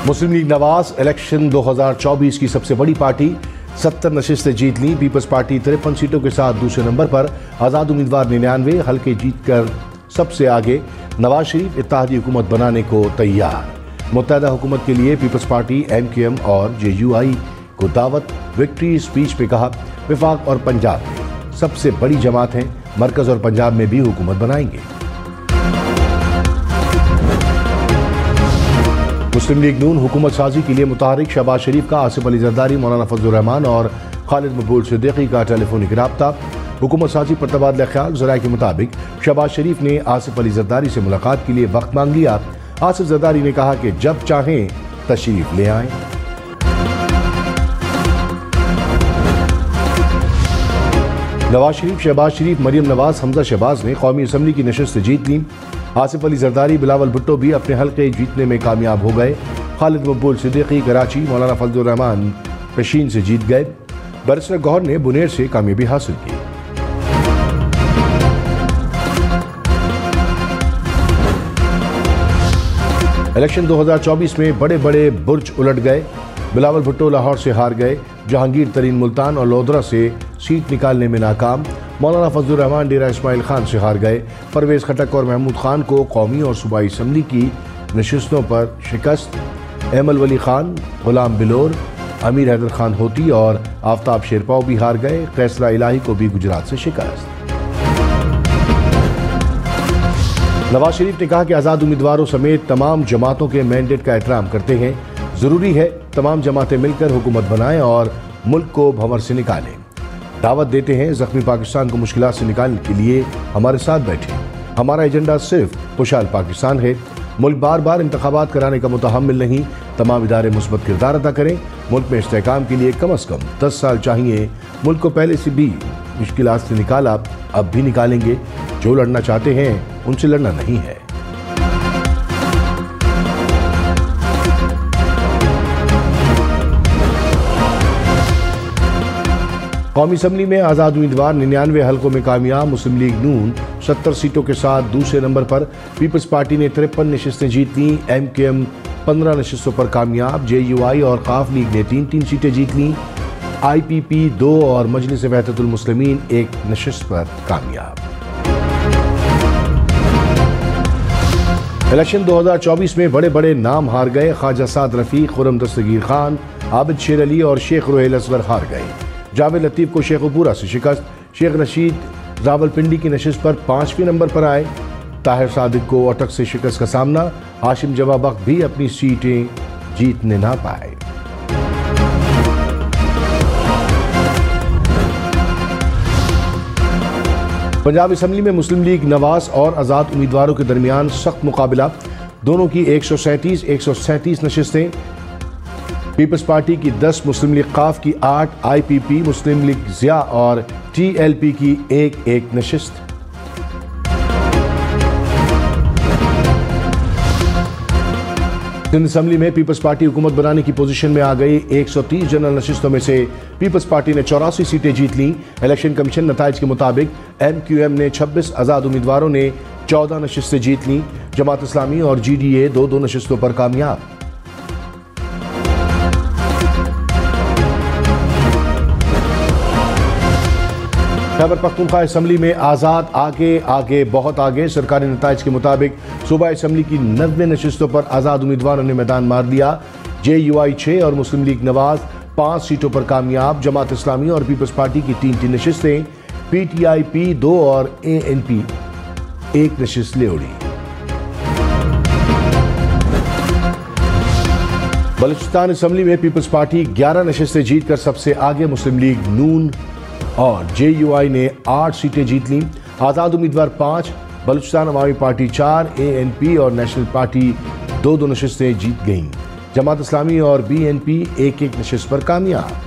मुस्लिम league Nawaz election 2024 की सबसे बड़ी पार्टी 70 नशिस्तें जीत ली। पीपल्स पार्टी 53 सीटों के साथ दूसरे नंबर पर, आज़ाद उम्मीदवार 99 हल्के जीतकर सबसे आगे। नवाज शरीफ इत्तेहादी हुकूमत बनाने को तैयार। मुत्तहदा हुकूमत के लिए पीपल्स पार्टी, MQM और JUI को दावत। विक्ट्री स्पीच पे कहा, विफाक और पंजाब में सबसे बड़ी जमात हैं, मरकज और पंजाब में भी हुकूमत बनाएंगे। मुस्लिम लीग नून हुकूमत साजी के लिए मुतहरिक। शहबाज शरीफ का आसिफ अली जरदारी, मौलाना फजलुर रहमान और खालिद मकबूल सिद्दीकी का टेलीफोनिक रब्ता। हुकूमत साजी पर तबादला ख्याल। ज़राए के मुताबिक शहबाज शरीफ ने आसिफ अली जरदारी से मुलाकात के लिए वक्त मांग लिया। आसिफ जरदारी ने कहा कि जब चाहें तशरीफ ले आएं। नवाज शरीफ, शहबाज शरीफ, मरियम नवाज, हमजा शहबाज ने कौमी असम्बली की नशिस्त जीत ली। आसिफ अली जरदारी, बिलावल भुट्टो भी अपने हल्के जीतने में कामयाब हो गए। खालिद मकबूल सिद्दीकी कराची, मौलाना फजलुर रहमान पेशीन से जीत गए। बैरिस्टर गौहर ने बुनेर से कामयाबी हासिल की। इलेक्शन 2024 में बड़े बड़े बुर्ज उलट गए। बिलावल भुट्टो लाहौर से हार गए। जहांगीर तरीन मुल्तान और लोधरा से सीट निकालने में नाकाम। मौलाना फजलुर रहमान डेरा इस्माइल खान से हार गए। परवेज खटक और महमूद खान को कौमी और सूबाई असम्बली की नशिस्तों पर शिकस्त। एमल वली खान, गुलाम बिलोर, अमीर हैदर खान होती और आफ्ताब शेरपाव भी हार गए। कैसरा इलाही को भी गुजरात से शिकस्त। नवाज शरीफ ने कहा कि आज़ाद उम्मीदवारों समेत तमाम जमातों के मैंडेट का एहतराम करते हैं। ज़रूरी है तमाम जमातें मिलकर हुकूमत बनाएं और मुल्क को भंवर से निकालें। दावत देते हैं जख्मी पाकिस्तान को मुश्किलात से निकालने के लिए हमारे साथ बैठे। हमारा एजेंडा सिर्फ खुशहाल पाकिस्तान है। मुल्क बार बार इंतखाबात कराने का मुतहम्मिल नहीं। तमाम इदारे मुस्बत किरदार अदा करें। मुल्क में इस्तेहकाम के लिए कम अज़ कम 10 साल चाहिए। मुल्क को पहले से भी मुश्किलात से निकाला, अब भी निकालेंगे। जो लड़ना चाहते हैं उनसे लड़ना नहीं है। कौमी असम्बली में आज़ाद उम्मीदवार 99 हल्कों में कामयाब। मुस्लिम लीग नून 70 सीटों के साथ दूसरे नंबर पर। पीपल्स पार्टी ने 53 नशिस्तें जीत लीं। MQM 15 नशिस्तों पर कामयाब। JUI और काफ लीग ने 3-3 सीटें जीत लीं। IPP 2 और मजलिस वहदतुल मुस्लिमीन 1 नशिस्त पर कामयाब। इलेक्शन 2024 में बड़े बड़े नाम हार गए। ख्वाजा साद रफीक, खुर्रम दस्तगीर खान, आबिद शेर अली और शेख रोहेल असगर हार गए। जावेद लतीफ को शेखुपुरा से शिकस्त। शेख रशीद रावलपिंडी की नशिस्त पर 5वें नंबर पर आए। ताहिर सादिक को अटक से शिकस्त का सामना। हाशिम जवा बख्त भी अपनी सीटें जीतने ना पाए। पंजाब असम्बली में मुस्लिम लीग नवाज और आज़ाद उम्मीदवारों के दरमियान सख्त मुकाबला। दोनों की 137 नशिस्तें। पीपल्स पार्टी की 10, मुस्लिम लीग काफ की 8, IPP, मुस्लिम लीग ज़िया और TLP की 1-1 नशिस्त। सिंध असम्बली में पीपल्स पार्टी हुकूमत बनाने की पोजीशन में आ गई। 130 जनरल नशिस्तों में से पीपल्स पार्टी ने 84 सीटें जीत लीं। इलेक्शन कमीशन नताइज के मुताबिक MQM ने 26, आज़ाद उम्मीदवारों ने 14 नशिस्तें जीत लीं। जमात इस्लामी और GDA 2-2 नशिस्तों पर कामयाब। खैबर पख्तूनख्वा असम्बली में आज़ाद आगे बहुत आगे। सरकारी नताइज के मुताबिक सूबाई असम्बली की 90 नशिस्तों पर आज़ाद उम्मीदवारों ने मैदान मार दिया। JUI 6 और मुस्लिम लीग नवाज 5 सीटों पर कामयाब। जमात इस्लामी और पीपल्स पार्टी की 3-3 नशिस्तें। PTIP 2 और ANP 1 नशिस्त ले उड़ी। बलूचिस्तान असम्बली में पीपल्स पार्टी 11 नशिस्तें जीतकर सबसे आगे। मुस्लिम लीग नून और JUI ने 8 सीटें जीत लीं। आज़ाद उम्मीदवार 5, बलूचिस्तान अवामी पार्टी 4, ANP और नेशनल पार्टी 2-2 नशिस्तें जीत गईं। जमात इस्लामी और BNP 1-1 नशिस्त पर कामयाब।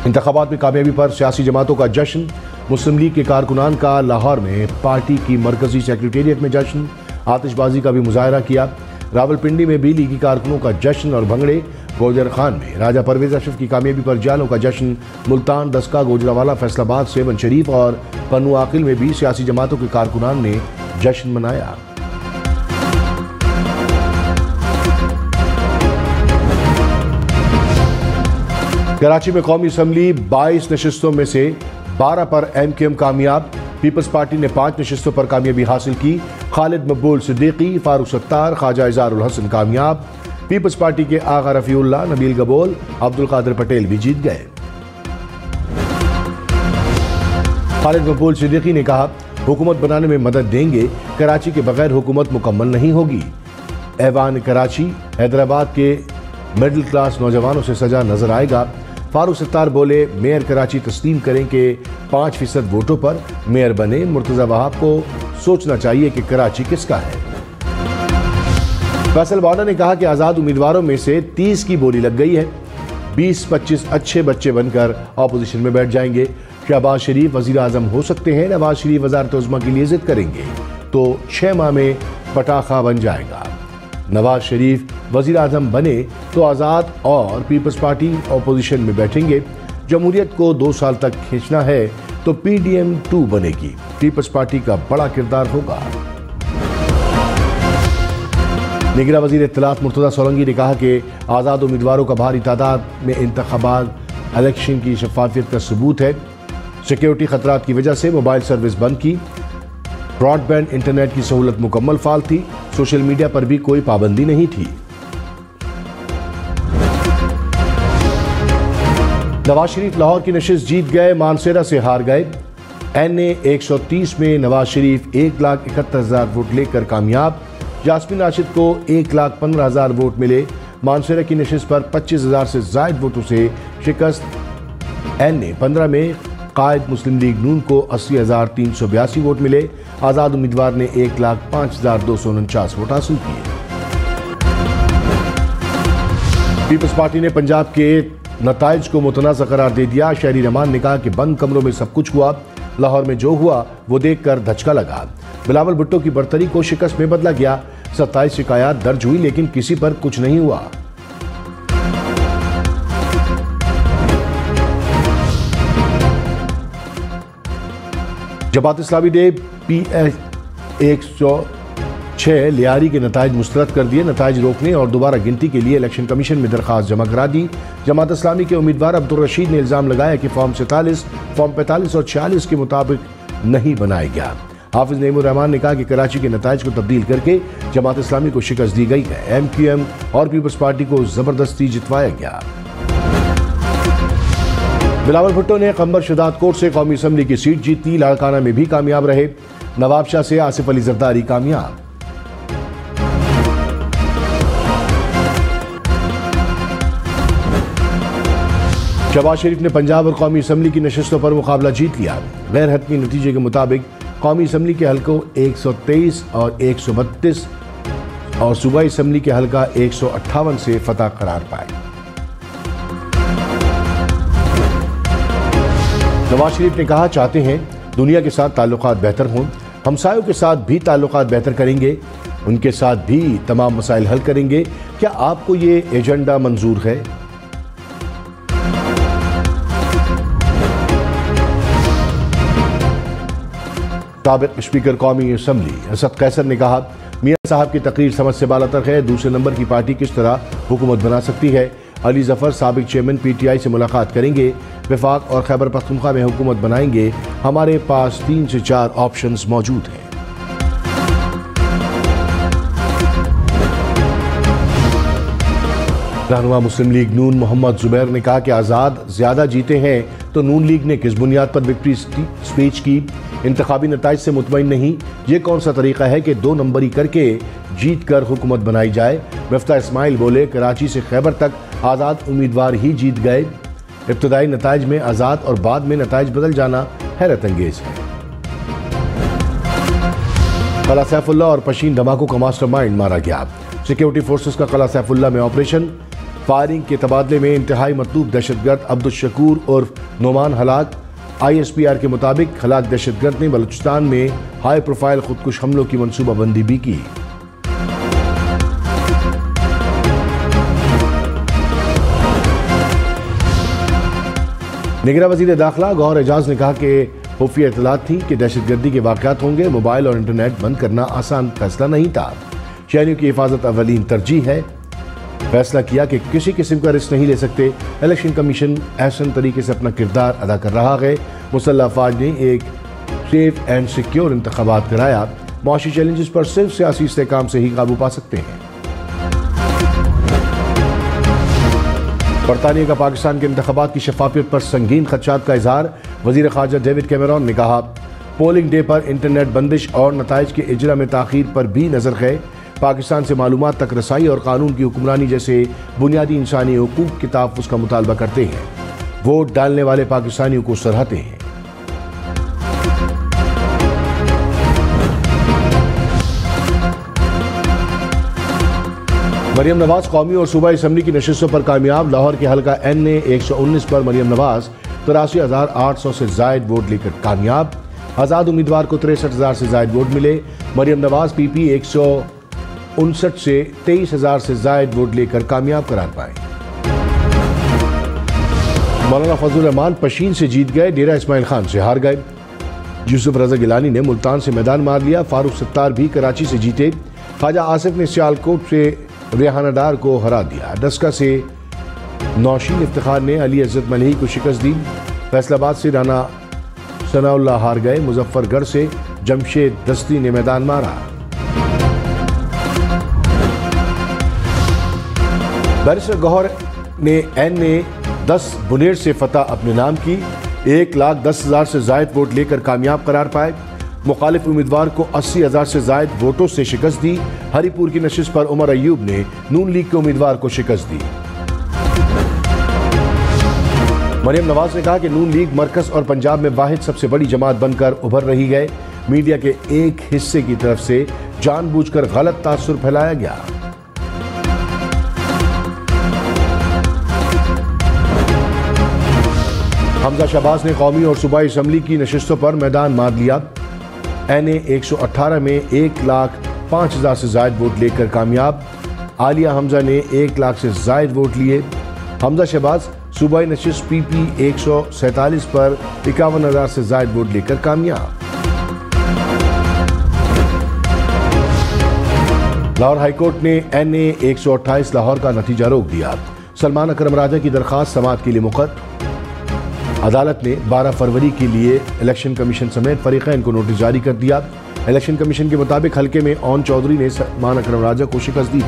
इंतखाबात में कामयाबी पर सियासी जमातों का जश्न। मुस्लिम लीग के कारकुनान का लाहौर में पार्टी की मरकजी सेक्रेटेरिएट में जश्न। आतिशबाजी का भी मुजाहरा किया। रावलपिंडी में भी लीगी कारकुनों का जश्न और भंगड़े। गोजर खान में राजा परवेज अशरफ की कामयाबी पर जालों का जश्न। मुल्तान, दस्का, गोजरावाला, फैसलाबाद, सेवन शरीफ और पन्नू आकिल में भी सियासी जमातों के कारकुनान ने जश्न मनाया। कराची में कौमी असम्बली 22 नशिस्तों में से 12 पर MQM कामयाब। पीपल्स पार्टी ने 5 नशिस्तों पर कामयाबी हासिल की। खालिद मकबूल सिद्दीकी, फारूक सत्तार, ख्वाजा इज़हारुल हसन कामयाब। पीपल्स पार्टी के आगा रफीउल्लाह, नबील गबोल, अब्दुल कादिर पटेल भी जीत गए। खालिद मकबूल सिद्दीकी ने कहा, हुकूमत बनाने में मदद देंगे, कराची के बगैर हुकूमत मुकम्मल नहीं होगी। ऐवान कराची हैदराबाद के मिडिल क्लास नौजवानों से सजा नजर आएगा। फारूक सत्तार बोले, मेयर कराची तस्लीम करें कि 5% वोटों पर मेयर बने। मुर्तजा वहाब को सोचना चाहिए कि कराची किसका है। फैसल वाला ने कहा कि आज़ाद उम्मीदवारों में से 30 की बोली लग गई है। 20-25 अच्छे बच्चे बनकर अपोजिशन में बैठ जाएंगे। शहबाज शरीफ वजीर आजम हो सकते हैं। नवाज शरीफ वजारत उज़्मा के लिए जिद करेंगे तो 6 माह में पटाखा बन जाएगा। नवाज शरीफ वजीर आजम बने तो आज़ाद और पीपल्स पार्टी अपोजिशन में बैठेंगे। जमहूरियत को 2 साल तक खींचना है तो PDM 2 बनेगी। पीपल्स पार्टी का बड़ा किरदार होगा। निगरां वजीर इत्तलात मुर्तज़ा सोलंकी ने कहा कि आज़ाद उम्मीदवारों का भारी तादाद में इंतखाबात इलेक्शन की शफाफियत का सबूत है। सिक्योरिटी खतरात की वजह से मोबाइल सर्विस बंद की। ब्रॉडबैंड इंटरनेट की सहूलत मुकम्मल फाल थी। सोशल मीडिया पर भी कोई पाबंदी नहीं थी। नवाज शरीफ लाहौर की नशिस्त जीत गए, मानसेरा से हार गए। NA 130 में नवाज शरीफ 1,71,000 वोट लेकर कामयाब। यास्मीन राशिद को 1,15,000 वोट मिले। मानसेरा की नशिस्त पर 25,000 से ज्यादा वोटों से शिकस्त। NA 15 में कायद मुस्लिम लीग नून को 80,382 वोट मिले। आज़ाद उम्मीदवार ने 1,05,249 वोट हासिल किए। पीपल्स पार्टी ने पंजाब के नताइज को मुतनाज़ करार दे दिया। शहरी रहमान ने कहा कि बंद कमरों में सब कुछ हुआ, लाहौर में जो हुआ वो देखकर धचका लगा। बिलावल भुट्टो की बर्तरी को शिकस्त में बदला गया। 27 शिकायत दर्ज हुई लेकिन किसी पर कुछ नहीं हुआ। जमात इस्लामी ने PH 106 लियारी के नताइज मुस्तरद कर दिए। नताइज रोकने और दोबारा गिनती के लिए इलेक्शन कमीशन में दरखास्त जमा करा दी। जमात इस्लामी के उम्मीदवार अब्दुल रशीद ने इल्जाम लगाया कि फॉर्म 47, फॉर्म 45 और 46 के मुताबिक नहीं बनाया गया। हाफिज नईमुर रहमान ने कहा कि कराची के नताइज को तब्दील करके जमात इस्लामी को शिकस्त दी गई है। MQM और पीपल्स पार्टी को जबरदस्ती जितवाया गया। बिलावल भुट्टो ने खंबर शदात कोट से कौमी असम्बली की सीट जीती। लाड़काना में भी कामयाब रहे। नवाबशाह से आसिफ अली जरदारी कामयाब। शहबाज शरीफ ने पंजाब और कौमी असम्बली की नशिस्तों पर मुकाबला जीत लिया। गैर हतमी नतीजे के मुताबिक कौमी असम्बली के हल्कों 123 और 132 और सूबाई असम्बली के हल्का 158 से फतह करार पाए। नवाज शरीफ ने कहा, चाहते हैं दुनिया के साथ ताल्लुकात बेहतर हों, हमसायों के साथ भी ताल्लुकात बेहतर करेंगे, उनके साथ भी तमाम मसाइल हल करेंगे। क्या आपको ये एजेंडा मंजूर है? साबिक स्पीकर कौमी असम्बली असद कैसर ने कहा, मियां साहब की तकरीर समझ से बालातर है। दूसरे नंबर की पार्टी किस तरह हुकूमत बना सकती है? अली जफर साबिक चेयरमैन PTI से मुलाकात करेंगे। विफाक और खैबर पख्तूनख्वा में हुकूमत बनाएंगे। हमारे पास 3 से 4 ऑप्शंस मौजूद हैं। रहनुमा मुस्लिम लीग नून मोहम्मद जुबैर ने कहा कि आज़ाद ज्यादा जीते हैं तो नून लीग ने किस बुनियाद पर विक्ट्री स्पीच की? इंतखाबी नताइज से मुतमईन नहीं। ये कौन सा तरीका है कि 2 नंबरी करके जीत कर हुकूमत बनाई जाए? मिफ्ता इस्माइल बोले, कराची से खैबर तक आज़ाद उम्मीदवार ही जीत गए। इब्तदाई नताइज में आज़ाद और बाद में नताइज बदल जाना हैरत अंगेज है। कला सैफुल्लाह और पशीन धमाकों का मास्टरमाइंड मारा गया। सिक्योरिटी फोर्सेस का कला सैफुल्लाह में ऑपरेशन। फायरिंग के तबादले में इंतहाई मतलूब दहशतगर्द अब्दुल शकूर उर्फ नोमान हलाक। ISPR के मुताबिक हलाक दहशतगर्द ने बलूचिस्तान में हाई प्रोफाइल खुदकुश हमलों की मनसूबाबंदी भी की। निगरान वज़ीर दाखिला गौहर एजाज ने कहा कि खुफिया इत्तलात थी कि दहशतगर्दी के वाक़यात होंगे। मोबाइल और इंटरनेट बंद करना आसान फैसला नहीं था। शहरियों की हिफाजत अवलीन तरजीह है। फैसला किया कि किसी किस्म का रिस्क नहीं ले सकते। इलेक्शन कमीशन एहसन तरीके से अपना किरदार अदा कर रहा है। मुसल्लह अफवाज ने एक सेफ एंड सिक्योर इंतखाबात कराया। मुआशी चैलेंजेस पर सिर्फ सियासी इस्तेहकाम से ही काबू पा सकते हैं। बरतानिया का पाकिस्तान के इंतखाबात की शफाफियत पर संगीन खदशात का इजहार। वजीर खारजा डेविड कैमरॉन ने कहा, पोलिंग डे पर इंटरनेट बंदिश और नताइज के इजरा में ताखीर पर भी नजर है। पाकिस्तान से मालूमात तक रसाई और कानून की हुक्मरानी जैसे बुनियादी इंसानी हुकूक के तहफ़्फ़ुज़ का मुतालबा करते हैं। वोट डालने वाले पाकिस्तानियों को सराहते हैं। मरियम नवाज कौमी और सूबाई असम्बली की नशिस्तों पर कामयाब। लाहौर के हल्का NA 119 पर मरियम नवाज 83,800 से जायद वोट लेकर कामयाब। आज़ाद उम्मीदवार को 63,000 से जायद वोट मिले। मरियम नवाज PP 159 से 23,000 से जायद वोट लेकर कामयाब करार पाए। मौलाना फजलुर रहमान पशीन से जीत गए, डेरा इस्माइल खान से हार गए। यूसुफ रजा गिलानी ने मुल्तान से मैदान मार लिया। फारूक सत्तार भी कराची से जीते। ख्वाजा आसिफ ने सियालकोट से रेहाना डार को हरा दिया। डस्का से नौशीन इफ्तिखार ने अली इज़्ज़त मलही को शिकस्त दी। फैसलाबाद से राना सनाउल्लाह हार गए। मुजफ्फरगढ़ से जमशेद दस्ती ने मैदान मारा। बैरिस्टर गौहर ने NA 10 बुनेर से फतह अपने नाम की। 1,10,000 से जायद वोट लेकर कामयाब करार पाए। मुखालिफ उम्मीदवार को 80,000 से जायद वोटों से शिकस्त दी। हरीपुर की नशिस्त पर उमर अयूब ने नून लीग के उम्मीदवार को शिकस्त दी। मरियम नवाज ने कहा कि नून लीग मरकज और पंजाब में वाहिद सबसे बड़ी जमात बनकर उभर रही है। मीडिया के एक हिस्से की तरफ से जानबूझकर गलत तासुर फैलाया गया। हमजा शहबाज ने कौमी और सूबाई असम्बली की नशिस्तों पर मैदान मार लिया। NA 118 में 1,05,000 से जायद वोट लेकर कामयाब। आलिया हमजा ने 1 लाख से जायद वोट लिए। हमजा शहबाज सूबाई नशिस्त PP 147 पर 51,000 से जायद वोट लेकर कामयाब। लाहौर हाईकोर्ट ने NA 128 लाहौर का नतीजा रोक दिया। सलमान अकरम राजा की दरखास्त समाअत के लिए मुक़र्रर। अदालत ने 12 फरवरी के लिए इलेक्शन कमीशन समेत फरीक़ैन को नोटिस जारी कर दिया। इलेक्शन कमीशन के मुताबिक हल्के में ओन चौधरी ने सलमान अकरम राजा को शिकस्त दी थी।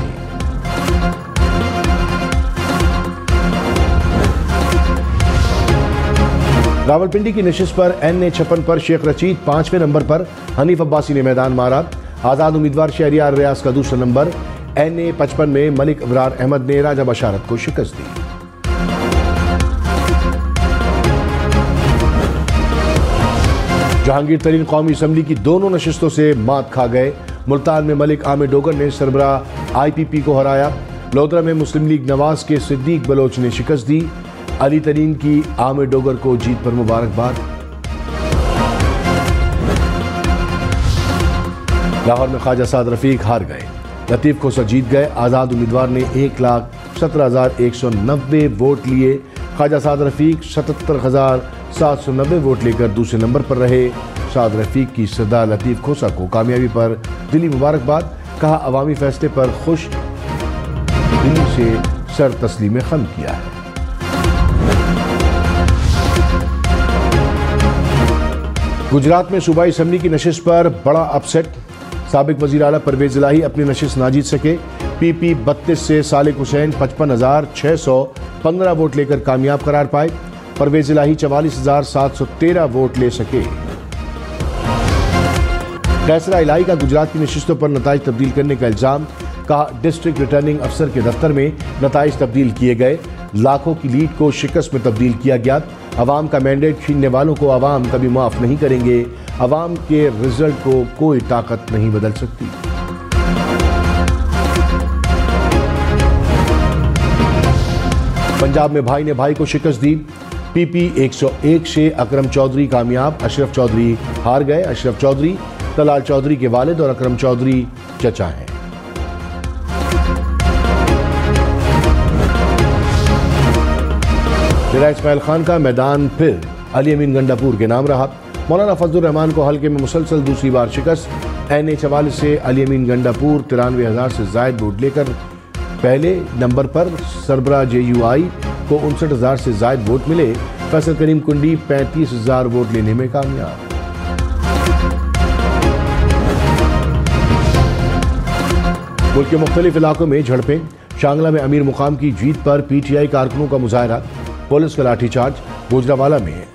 रावलपिंडी की नशिस्त पर NA 56 पर शेख रशीद 5वें नंबर पर, हनीफ अब्बासी ने मैदान मारा। आज़ाद उम्मीदवार शहरियार रियाज का दूसरा नंबर। NA 55 में मलिक अबरार अहमद ने राजा बशारत को शिकस्त दी। जहांगीर तरीन कौमी असम्बली की दोनों नशिस्तों से मात खा गए। मुल्तान में मलिक आमिर डोगर ने सरबरा IPP को हराया। लोधरा में मुस्लिम लीग नवाज के सिद्दीक बलोच ने शिकस्त दी। अली तरीन की आमिर डोगर को जीत पर मुबारकबाद। लाहौर में ख्वाजा साद रफीक हार गए। लतीफ खोसा जीत गए। आज़ाद उम्मीदवार ने 1,17,190 वोट लिए। ख्वाजा साद रफीक 77,790 वोट लेकर दूसरे नंबर पर रहे। साद रफीक की सदा लतीफ खोसा को कामयाबी पर दिली मुबारकबाद। कहा, अवामी फैसले पर खुश दिली से सर तस्लीम खम किया है। गुजरात में सूबाई असम्बली की नशिस्त पर बड़ा अपसेट। साबिक वजीर आला परवेज इलाही अपनी नशिस्त ना जीत सके। PP 32 से सालिक हुसैन 55,615 वोट लेकर कामयाब करार पाए। परवेज इलाही 44,713 वोट ले सके। कैसरा इलाही का गुजरात की नशिस्तों पर नताइज तब्दील करने का इल्जाम। कहा, डिस्ट्रिक्ट रिटर्निंग अफसर के दफ्तर में नताइज तब्दील किए गए। लाखों की लीड को शिकस्त में तब्दील किया गया। अवाम का मैंडेट छीनने वालों को अवाम कभी माफ नहीं करेंगे। अवाम के रिजल्ट को कोई ताकत नहीं बदल सकती। पंजाब में भाई ने भाई को शिकस्त दी। PP 101 से अकरम चौधरी कामयाब। अशरफ चौधरी हार गए। अशरफ चौधरी तलाल चौधरी के वालिद और अकरम चौधरी चचा हैं। डेरा इस्माइल खान का मैदान फिर अली अमीन गंडापुर के नाम रहा। मौलाना फजलुर रहमान को हल्के में मुसलसल दूसरी बार शिकस्त। NA 44 से अली अमीन गंडापुर 93,000 से जायद वोट लेकर पहले नंबर पर। सरबरा JUI को 59,000 से जायद वोट मिले। फैसल करीम कुंडी 35,000 वोट लेने में कामयाब। मुल्क के मुख्तलिफ इलाकों में झड़पें। शांगला में अमीर मुकाम की जीत पर PTI कारकुनों का मुजाहरा, पुलिस का लाठीचार्ज। गुजरावाला में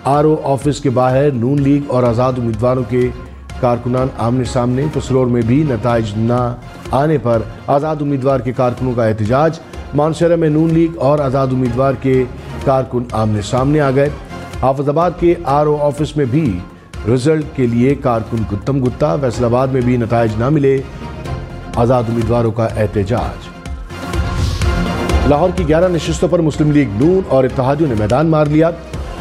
RO ऑफिस के बाहर नून लीग और आज़ाद उम्मीदवारों के कारकुनान आमने सामने। पसरोर में भी नताइज न आने पर आज़ाद उम्मीदवार के कारकुनों का एहतजाज। मानसरा में नून लीग और आज़ाद उम्मीदवार के कारकुन आमने सामने आ गए। हाफिजाबाद के RO ऑफिस में भी रिजल्ट के लिए कारकुन गुत्तम गुत्ता। फैसलाबाद में भी नताइज न मिले, आज़ाद उम्मीदवारों का एहतजाज। लाहौर की 11 नशिस्तों पर मुस्लिम लीग नून और इत्तेहादियों ने मैदान मार लिया।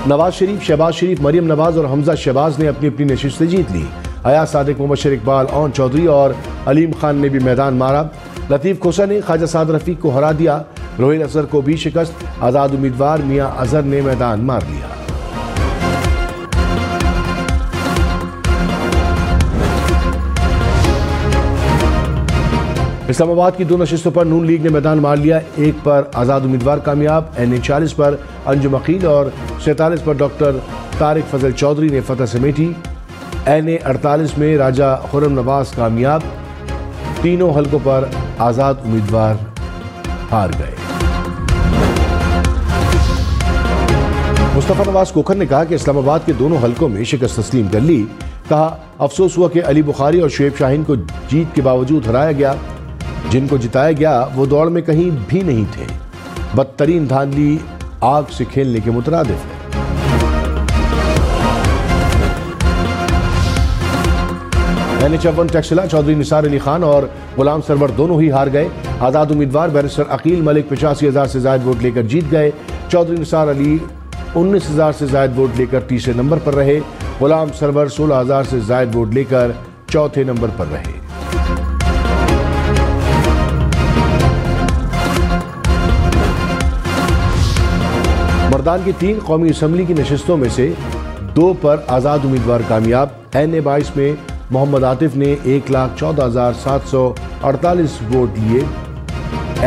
नवाज शरीफ, शहबाज शरीफ, मरियम नवाज और हमजा शहबाज ने अपनी अपनी नशिस्तें जीत ली। अयाज सादिक, मुबशर इकबाल, ओन चौधरी और अलीम खान ने भी मैदान मारा। लतीफ़ खोसा ने ख्वाजा साद रफ़ीक को हरा दिया। रोहिल असगर को भी शिकस्त। आज़ाद उम्मीदवार मियां अजहर ने मैदान मार लिया। इस्लामाबाद की 2 नशिस्तों पर नून लीग ने मैदान मार लिया। एक पर आज़ाद उम्मीदवार कामयाब। NA 40 पर अंजुम अकील और 47 पर डॉक्टर तारिक फजल चौधरी ने फतह समेटी। NA 48 में राजा खुर्रम नवाज कामयाब। तीनों हलकों पर आज़ाद उम्मीदवार हार गए। मुस्तफ़ा नवाज कोखर ने कहा कि इस्लामाबाद के दोनों हलकों में शिकस्त तस्लीम कर ली। कहा, अफसोस हुआ कि अली बुखारी और शुएब शाहीन को जीत के बावजूद हराया गया। जिनको जिताया गया वो दौड़ में कहीं भी नहीं थे। बदतरीन धांधली आग से खेलने के मुतरादिफ है। NA 54 टैक्सिला चौधरी निसार अली खान और गुलाम सरवर दोनों ही हार गए। आज़ाद उम्मीदवार बैरिस्टर अकील मलिक 85,000 से जायद वोट लेकर जीत गए। चौधरी निसार अली 19,000 से जायद वोट लेकर तीसरे नंबर पर रहे। गुलाम सरवर 16,000 से जायद वोट लेकर चौथे नंबर पर रहे। मर्दान की 3 कौमी असम्बली की नशिस्तों में से 2 पर आज़ाद उम्मीदवार कामयाब। NA 22 में मोहम्मद आतिफ ने 1,14,748 वोट लिए।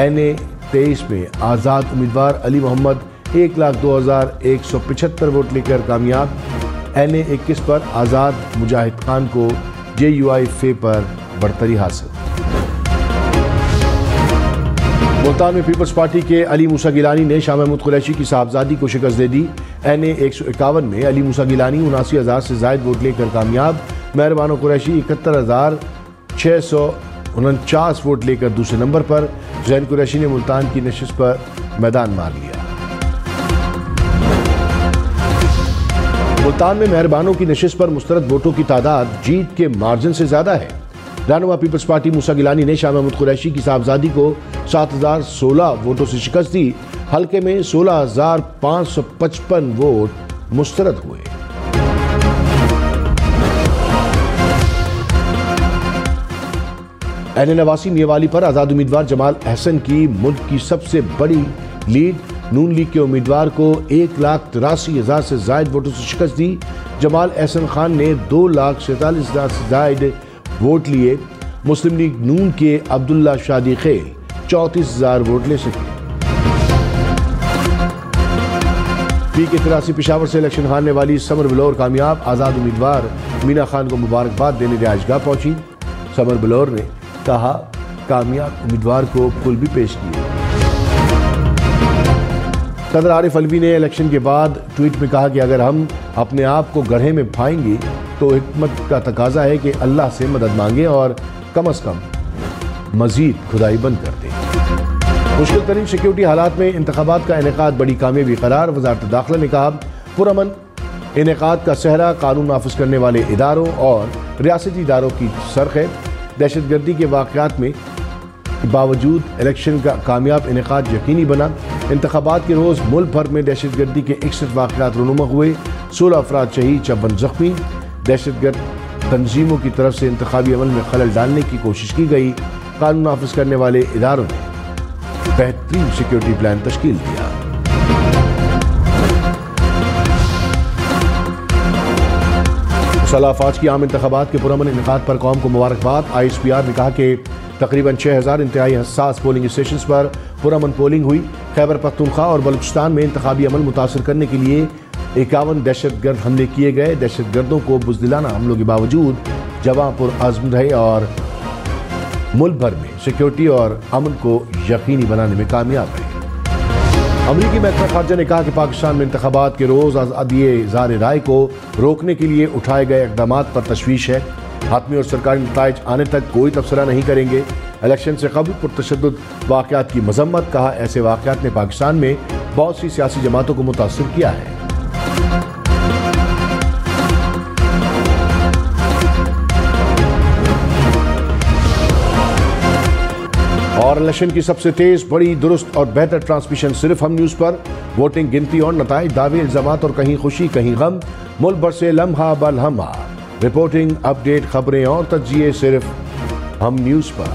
NA 23 में आज़ाद उम्मीदवार अली मोहम्मद 1,02,175 वोट लेकर कामयाब। NA 21 पर आज़ाद मुजाहिद खान को JUI फे पर बढ़तरी हासिल। मुल्तान में पीपल्स पार्टी के अली मूसा गिलानी ने शाह महमूद कुरैशी की साहबजादी को शिकस्त दे दी। NA 151 में अली मूसा गिलानी 79,000 से जायद वोट लेकर कामयाब। मेहरबानो कुरैशी 71,649 वोट लेकर दूसरे नंबर पर। जैन कुरैशी ने मुल्तान की नशिस्त पर मैदान मार लिया। मुल्तान में मेहरबानों की नशिस्त पर मुस्तरद वोटों की तादाद जीत के मार्जिन से ज्यादा है। रहनुमा पीपल्स पार्टी मूसा गिलानी ने शाह महमूद कुरैशी की साहबजादी को 7,016 वोटों से शिकस्त दी। हल्के में 16,555 वोट मुस्तरद हुए। NA 89 मियावाली पर आज़ाद उम्मीदवार जमाल अहसन की मुल्क की सबसे बड़ी लीड। नून लीग के उम्मीदवार को 1,83,000 से जायद वोटों से शिकस्त दी। जमाल अहसन खान ने 2,47,000 से जायद वोट लिए। मुस्लिम लीग नून के अब्दुल्ला शादी खेल 34,000 वोट ले सके। PK-83 पेशावर से इलेक्शन हारने वाली समर बिलौर कामयाब। आज़ाद उम्मीदवार मीना खान को मुबारकबाद देने रिहाइशगाह पहुंची। समर बिलौर ने कहा, कामयाब उम्मीदवार को फूल भी पेश किए। सदर आरिफ अलवी ने इलेक्शन के बाद ट्वीट में कहा कि अगर हम अपने आप को गड्ढे में पाएंगे तो हिकमत का तकाजा है कि अल्लाह से मदद मांगे और कम अज कम मजीद खुदाई बंद कर दें। मुश्किल तरीन सिक्योरिटी हालात में इंतखाबात का इनेकाद बड़ी कामयाबी करार। वजारत दाखिला ने कहा, पुरअमन इनेकाद का सहरा कानून नाफिज करने वाले इदारों और रियासती इदारों की सरख है। दहशतगर्दी के वाक़यात में बावजूद इलेक्शन का कामयाब इनेकाद यकीनी बना। इंतखाबात के रोज़ मुल्क भर में दहशतगर्दी के 61 वाक़यात रूनुमा हुए। 16 अफराद शहीद, 54 जख्मी। दहशतगर्द तंजीमों की तरफ से इंतखाबी अमल में खलल डालने की कोशिश की गई। कानून नाफिज करने वाले इदारों ने बेहतरीन सिक्योरिटी प्लान तश्कील दिया। मुसल्लह अफवाज की आम इंतखाबात के पुरअमन इनेकाद पर कौम को मुबारकबाद। ISPR ने कहा कि तकरीबन 6000 इंतहाई हसास पोलिंग स्टेशन पर पुरअमन पोलिंग हुई। खैबर पख्तूनख्वा और बलूचिस्तान में इंतखाबी अमल मुतासर करने के लिए 51 दहशतगर्द हमले किए गए। दहशतगर्दों को बुज़दिलाना हमलों के बावजूद जवां पुरअज़्म रहे और मुल्क भर में सिक्योरिटी और अमन को यकीनी बनाने में कामयाब रहे। अमरीकी महकमा खारजा ने कहा कि पाकिस्तान में इंतखाबात के रोज़ आज़ादी इज़हार राय को रोकने के लिए उठाए गए इक़दाम पर तशवीश है। हातमी और सरकारी नताइज आने तक कोई तबसरा नहीं करेंगे। इलेक्शन से कबल पुरतशद्दुद वाक़यात की मजम्मत। कहा, ऐसे वाक़यात ने पाकिस्तान में बहुत सी सियासी जमातों को मुतासिर किया है। और इलेक्शन की सबसे तेज, बड़ी, दुरुस्त और बेहतर ट्रांसमिशन सिर्फ हम न्यूज़ पर। वोटिंग, गिनती और नताइज, दावे, इल्जामात और कहीं खुशी कहीं गम, मुल्क भर से लम्हा बलम्हा रिपोर्टिंग, अपडेट, खबरें और तज्जिए सिर्फ हम न्यूज़ पर।